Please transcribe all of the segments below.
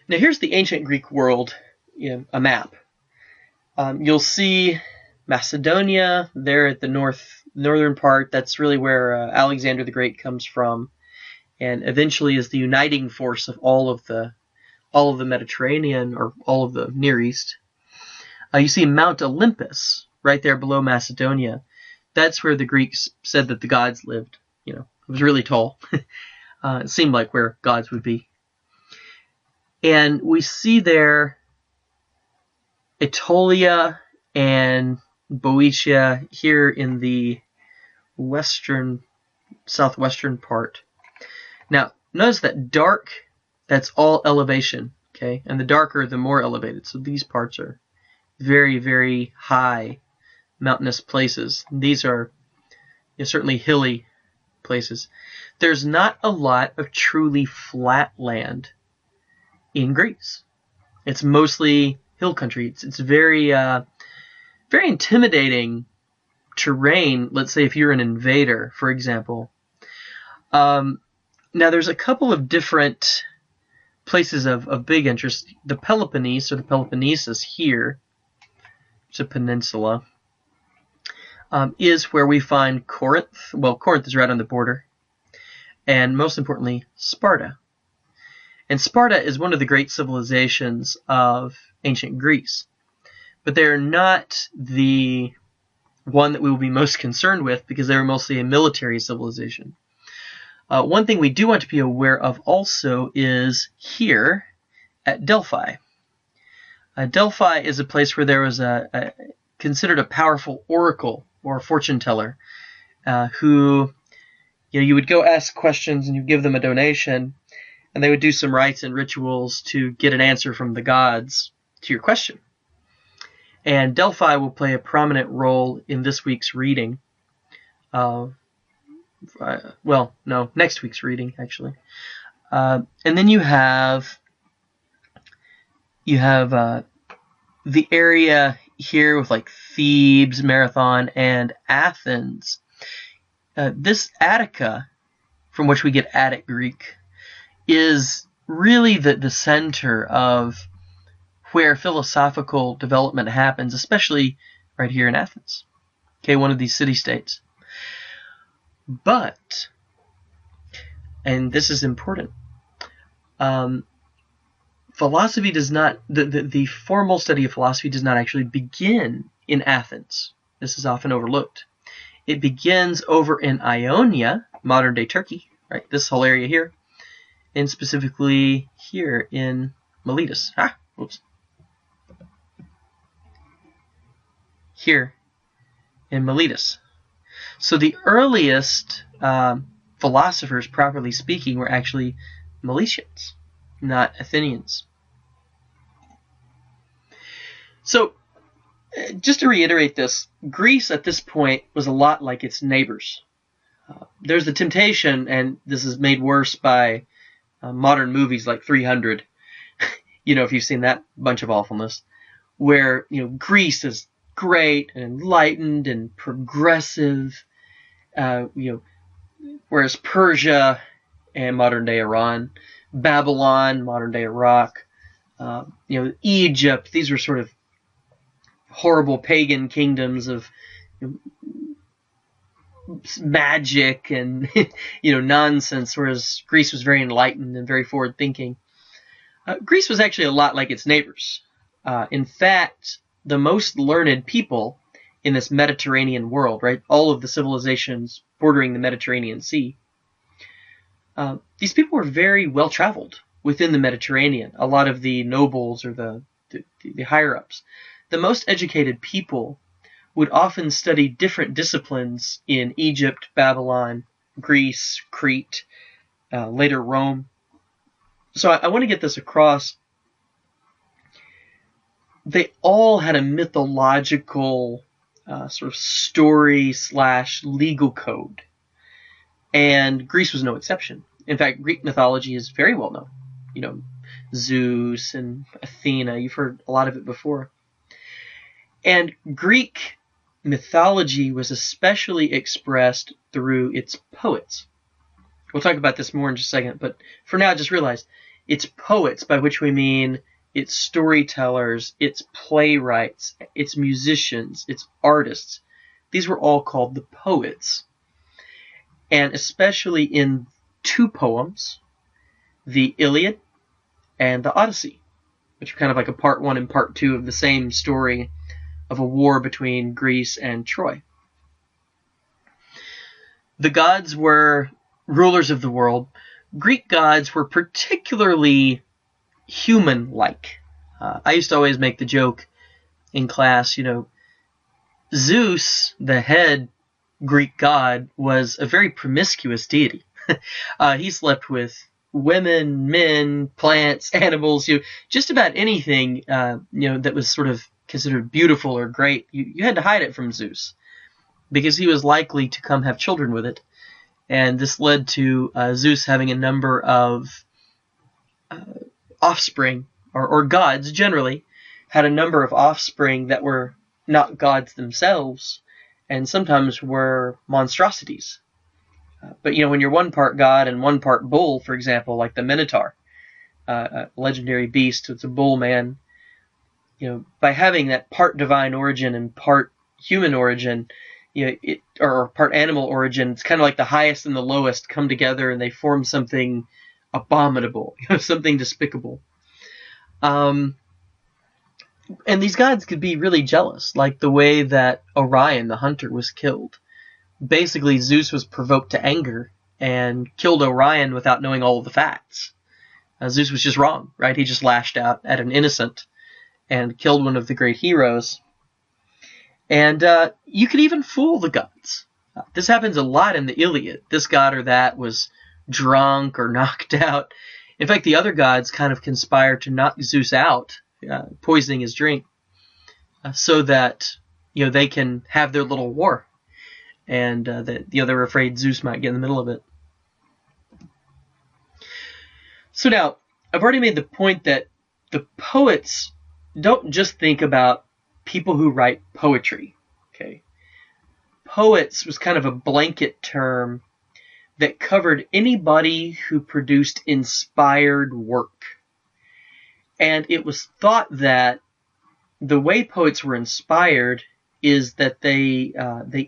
Now here's the ancient Greek world, a map. You'll see Macedonia there at the northern part. That's really where Alexander the Great comes from, and eventually is the uniting force of all of the Mediterranean, or all of the Near East. You see Mount Olympus right there below Macedonia. That's where the Greeks said that the gods lived. It was really tall. It seemed like where gods would be. And we see there Aetolia and Boeotia here in the southwestern part. Now, notice that dark, that's all elevation, okay? And the darker, the more elevated. So these parts are very, very high mountainous places. These are certainly hilly places. There's not a lot of truly flat land in Greece. It's mostly hill country. It's very, very intimidating terrain. Let's say if you're an invader, for example. Now there's a couple of different places of big interest. The Peloponnese, or the Peloponnesus here, it's a peninsula, is where we find Corinth. Well, Corinth is right on the border. And most importantly, Sparta. And Sparta is one of the great civilizations of ancient Greece. But they're not the one that we will be most concerned with, because they're mostly a military civilization. One thing we do want to be aware of also is here at Delphi. Delphi is a place where there was considered a powerful oracle or fortune teller who you would go ask questions and you give them a donation, and they would do some rites and rituals to get an answer from the gods to your question. And Delphi will play a prominent role in this week's reading. Next week's reading, actually. And then you have the area here with like Thebes, Marathon, and Athens. This Attica, from which we get Attic Greek, is really the center of where philosophical development happens, especially right here in Athens. Okay, one of these city-states. But, and this is important, philosophy does not, the formal study of philosophy does not actually begin in Athens. This is often overlooked. It begins over in Ionia, modern-day Turkey, right? This whole area here, and specifically here in Miletus. Here in Miletus. So the earliest philosophers, properly speaking, were actually Milesians, not Athenians. So, just to reiterate this, Greece at this point was a lot like its neighbors. There's the temptation, and this is made worse by modern movies like 300, if you've seen that bunch of awfulness, where Greece is great and enlightened and progressive, whereas Persia and modern-day Iran, Babylon, modern-day Iraq, Egypt, these were sort of horrible pagan kingdoms of magic and nonsense, whereas Greece was very enlightened and very forward-thinking. Greece was actually a lot like its neighbors. In fact, the most learned people in this Mediterranean world, right? All of the civilizations bordering the Mediterranean Sea. These people were very well traveled within the Mediterranean. A lot of the nobles or the higher ups. The most educated people would often study different disciplines in Egypt, Babylon, Greece, Crete, later Rome. So I want to get this across. They all had a mythological sort of story/legal code. And Greece was no exception. In fact, Greek mythology is very well known. Zeus and Athena, you've heard a lot of it before. And Greek mythology was especially expressed through its poets. We'll talk about this more in just a second, but for now, just realize It's poets, by which we mean it's storytellers, it's playwrights, it's musicians, it's artists. These were all called the poets. And especially in two poems, the Iliad and the Odyssey, which are kind of like a part one and part two of the same story of a war between Greece and Troy. The gods were rulers of the world. Greek gods were particularly human-like. I used to always make the joke in class, Zeus, the head Greek god, was a very promiscuous deity. He slept with women, men, plants, animals, just about anything, that was sort of considered beautiful or great. You had to hide it from Zeus because he was likely to come have children with it. And this led to Zeus having a number of offspring, or gods generally, had a number of offspring that were not gods themselves, and sometimes were monstrosities. But when you're one part god and one part bull, for example, like the Minotaur, a legendary beast, it's a bull man, by having that part divine origin and part human origin, or part animal origin, it's kind of like the highest and the lowest come together and they form something abominable, something despicable. And these gods could be really jealous, like the way that Orion, the hunter, was killed. Basically, Zeus was provoked to anger and killed Orion without knowing all of the facts. Zeus was just wrong, right? He just lashed out at an innocent and killed one of the great heroes. And you could even fool the gods. This happens a lot in the Iliad. This god or that was drunk or knocked out. In fact, the other gods kind of conspire to knock Zeus out, poisoning his drink, so that they can have their little war, and the other afraid Zeus might get in the middle of it. So now, I've already made the point that the poets don't just think about people who write poetry. Okay, poets was kind of a blanket term that covered anybody who produced inspired work. And it was thought that the way poets were inspired is that they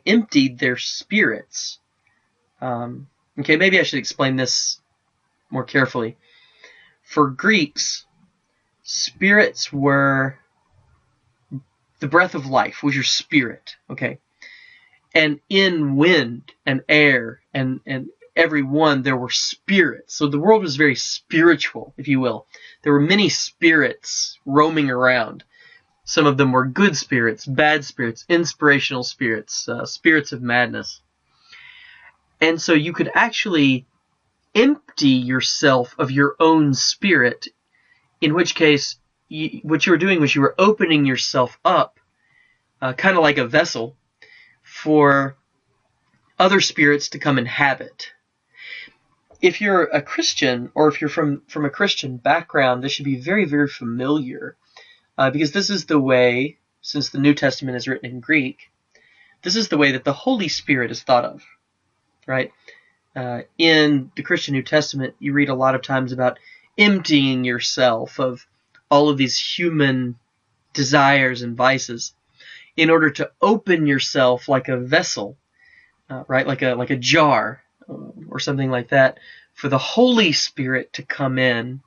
emptied their spirits. Okay, maybe I should explain this more carefully. For Greeks, spirits were the breath of life, was your spirit, okay? And in wind and air and every one, there were spirits. So the world was very spiritual, if you will. There were many spirits roaming around. Some of them were good spirits, bad spirits, inspirational spirits, spirits of madness. And so you could actually empty yourself of your own spirit, in which case what you were doing was you were opening yourself up, kind of like a vessel, for other spirits to come inhabit. If you're a Christian, or if you're from a Christian background, this should be very, very familiar, because this is the way, since the New Testament is written in Greek, this is the way that the Holy Spirit is thought of, right? In the Christian New Testament, you read a lot of times about emptying yourself of all of these human desires and vices in order to open yourself like a vessel, right? Like a jar or something like that, for the Holy Spirit to come in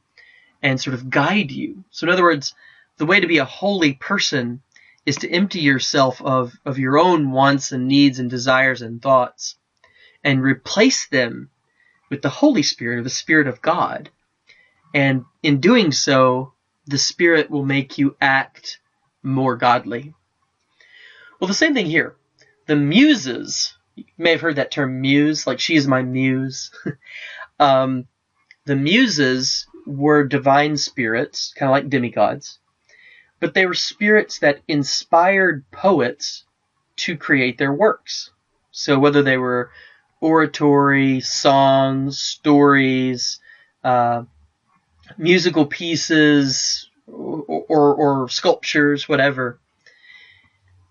and sort of guide you. So in other words, the way to be a holy person is to empty yourself of your own wants and needs and desires and thoughts and replace them with the Holy Spirit, or the Spirit of God. And in doing so, the Spirit will make you act more godly. Well, the same thing here. The muses, you may have heard that term muse, like she is my muse. The muses were divine spirits, kind of like demigods, but they were spirits that inspired poets to create their works. So whether they were oratory, songs, stories, musical pieces, or sculptures, whatever,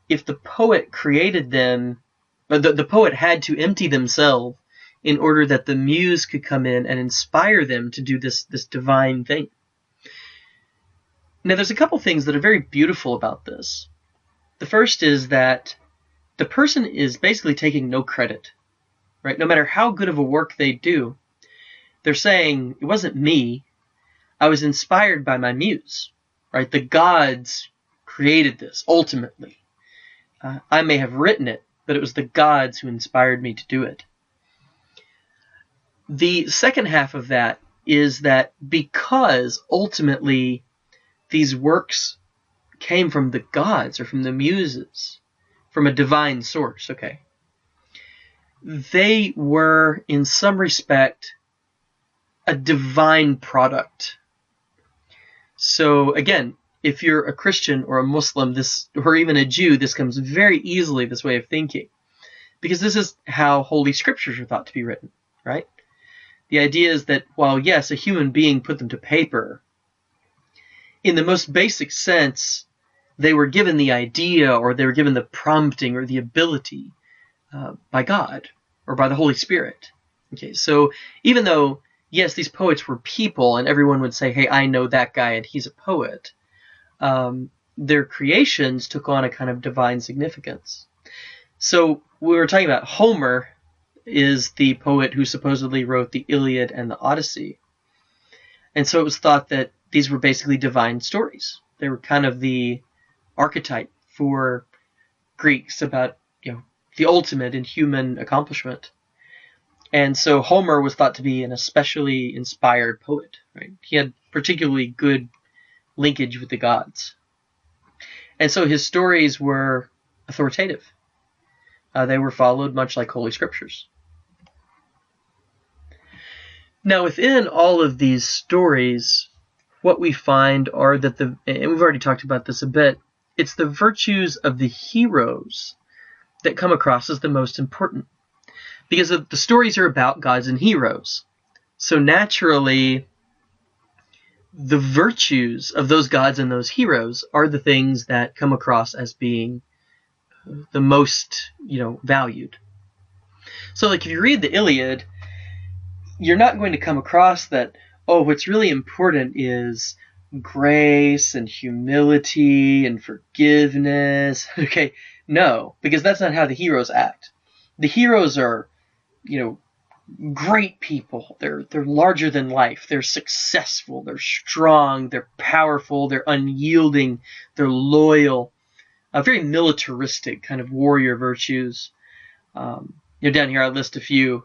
if the poet created them, the poet had to empty themselves in order that the muse could come in and inspire them to do this divine thing. Now, there's a couple things that are very beautiful about this. The first is that the person is basically taking no credit, right? No matter how good of a work they do, they're saying, it wasn't me, I was inspired by my muse, right? The gods created this, ultimately. I may have written it, but it was the gods who inspired me to do it. The second half of that is that because ultimately these works came from the gods or from the muses, from a divine source, okay, they were in some respect a divine product. So again, if you're a Christian or a Muslim, or even a Jew, this comes very easily, this way of thinking, because this is how Holy Scriptures are thought to be written, right? The idea is that while, yes, a human being put them to paper, in the most basic sense, they were given the idea, or they were given the prompting or the ability by God or by the Holy Spirit. Okay, so even though, yes, these poets were people and everyone would say, hey, I know that guy and he's a poet, their creations took on a kind of divine significance. So we were talking about Homer is the poet who supposedly wrote the Iliad and the Odyssey. And so it was thought that these were basically divine stories. They were kind of the archetype for Greeks about, the ultimate in human accomplishment. And so Homer was thought to be an especially inspired poet, right? He had particularly good linkage with the gods. And so his stories were authoritative. They were followed much like Holy Scriptures. Now, within all of these stories, what we find are that and we've already talked about this a bit, it's the virtues of the heroes that come across as the most important. Because the stories are about gods and heroes. So naturally, the virtues of those gods and those heroes are the things that come across as being the most, valued. So like if you read the Iliad, you're not going to come across that, what's really important is grace and humility and forgiveness. Okay, no, because that's not how the heroes act. The heroes are, great people. They're larger than life. They're successful. They're strong. They're powerful. They're unyielding. They're loyal. Very militaristic kind of warrior virtues. Down here I list a few.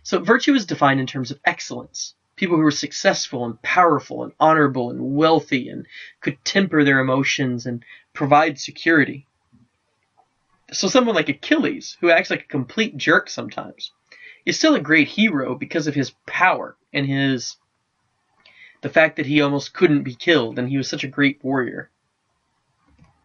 So virtue is defined in terms of excellence. People who are successful and powerful and honorable and wealthy and could temper their emotions and provide security. So someone like Achilles, who acts like a complete jerk sometimes, is still a great hero because of his power and the fact that he almost couldn't be killed and he was such a great warrior.